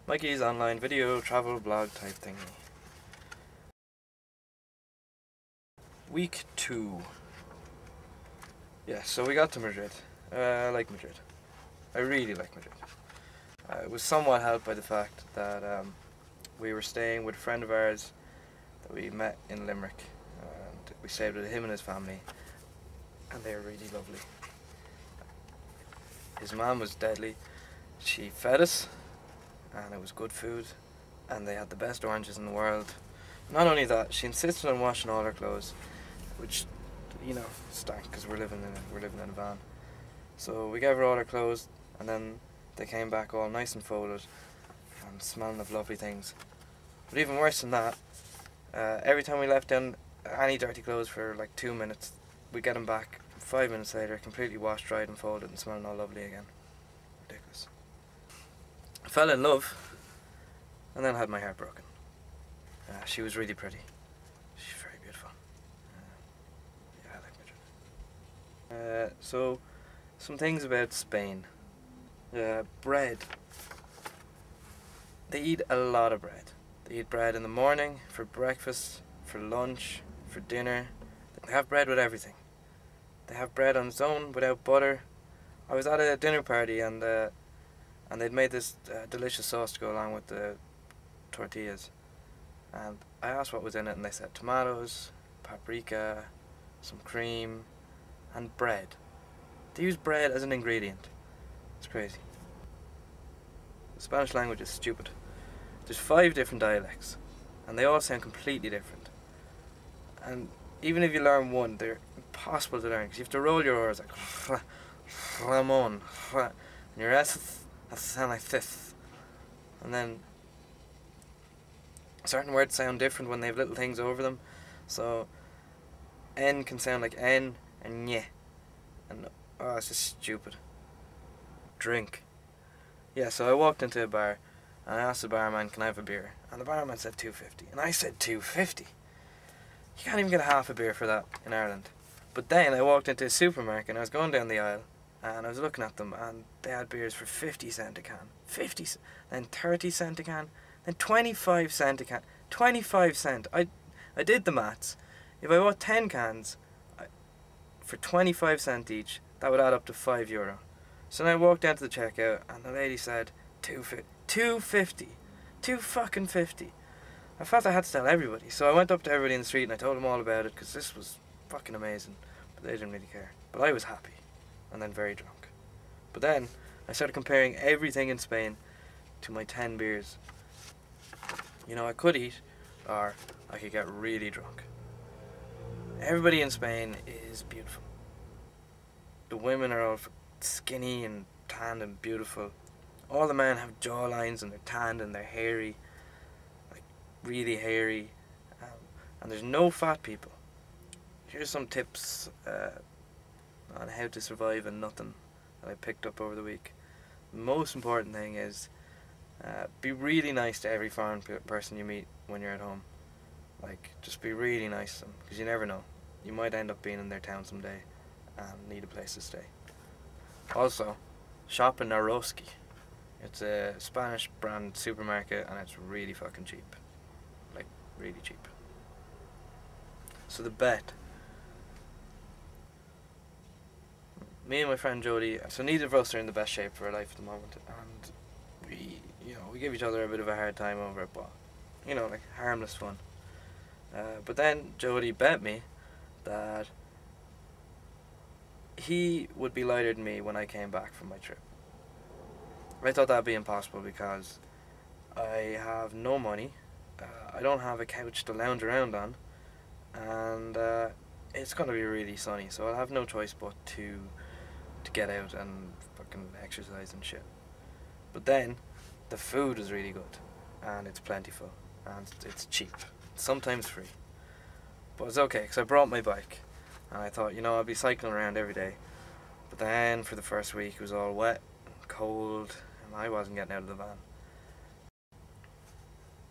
Mikeys online video travel blog type thingy. Week 2. Yeah, so we got to Madrid. I like Madrid. I really like Madrid. It was somewhat helped by the fact that we were staying with a friend of ours that we met in Limerick, and we stayed with him and his family, and they were really lovely. His mum was deadly. She fed us, and it was good food, and they had the best oranges in the world. Not only that, she insisted on washing all her clothes, which, you know, stank because we're living in a van. So we gave her all her clothes, and then they came back all nice and folded and smelling of lovely things. But even worse than that, every time we left down any dirty clothes for like 2 minutes, we'd get them back 5 minutes later, completely washed, dried and folded and smelling all lovely again. Ridiculous. I fell in love and then had my heart broken. She was really pretty. She's very beautiful. Yeah, I like Madrid. So, some things about Spain. Bread. They eat a lot of bread. They eat bread in the morning, for breakfast, for lunch, for dinner. They have bread with everything. They have bread on its own, without butter. I was at a dinner party and they'd made this delicious sauce to go along with the tortillas. And I asked what was in it and they said tomatoes, paprika, some cream, and bread. They use bread as an ingredient. It's crazy. The Spanish language is stupid. There's 5 different dialects, and they all sound completely different. And even if you learn one, they're impossible to learn because you have to roll your R's like Ramon, and your S has to sound like this. And then certain words sound different when they have little things over them. So N can sound like N and nye, and oh, it's just stupid. Drink. Yeah, so I walked into a bar and I asked the barman, can I have a beer? And the barman said $2.50. And I said $2.50? You can't even get a half a beer for that in Ireland. But then I walked into a supermarket and I was going down the aisle and I was looking at them and they had beers for 50 cents a can. 50 cents, then 30 cents a can, then 25 cents a can. 25 cents. I did the maths. If I bought 10 cans for 25 cents each, that would add up to €5. So then I walked down to the checkout and the lady said $2.50. $2.50. I felt I had to tell everybody. So I went up to everybody in the street and I told them all about it because this was fucking amazing. But they didn't really care. But I was happy. And then very drunk. But then I started comparing everything in Spain to my 10 beers. You know, I could eat or I could get really drunk. Everybody in Spain is beautiful. The women are all skinny and tanned and beautiful. All the men have jawlines and they're tanned and they're hairy, like really hairy, and there's no fat people. Here's some tips on how to survive on nothing that I picked up over the week. The most important thing is be really nice to every foreign person you meet when you're at home. Like, just be really nice to them, because you never know. You might end up being in their town someday and need a place to stay. Also, shop in Naroski. It's a Spanish brand supermarket and it's really fucking cheap. Like, really cheap. So the bet. Me and my friend Jody, so neither of us are in the best shape for our life at the moment, and we give each other a bit of a hard time over it, but like harmless fun. But then Jody bet me that he would be lighter than me when I came back from my trip. I thought that'd be impossible because I have no money, I don't have a couch to lounge around on, and it's gonna be really sunny, so I'll have no choice but to get out and fucking exercise and shit. But then the food is really good and it's plentiful and it's cheap, sometimes free. But it's okay because I brought my bike and I thought, I'll be cycling around every day. But then for the first week it was all wet and cold and I wasn't getting out of the van.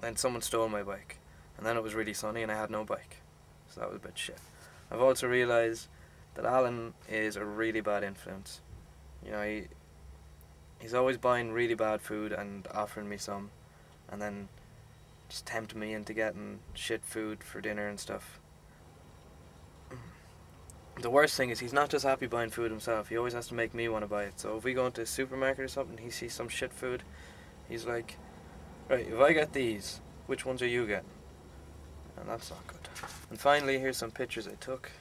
Then someone stole my bike and then it was really sunny and I had no bike, so that was a bit shit. I've also realised that Alan is a really bad influence. He's always buying really bad food and offering me some, and then just tempt me into getting shit food for dinner and stuff. The worst thing is he's not just happy buying food himself, he always has to make me want to buy it. So if we go into a supermarket or something, he sees some shit food, he's like, right, if I get these, which ones are you getting? And that's not good. And finally, here's some pictures I took.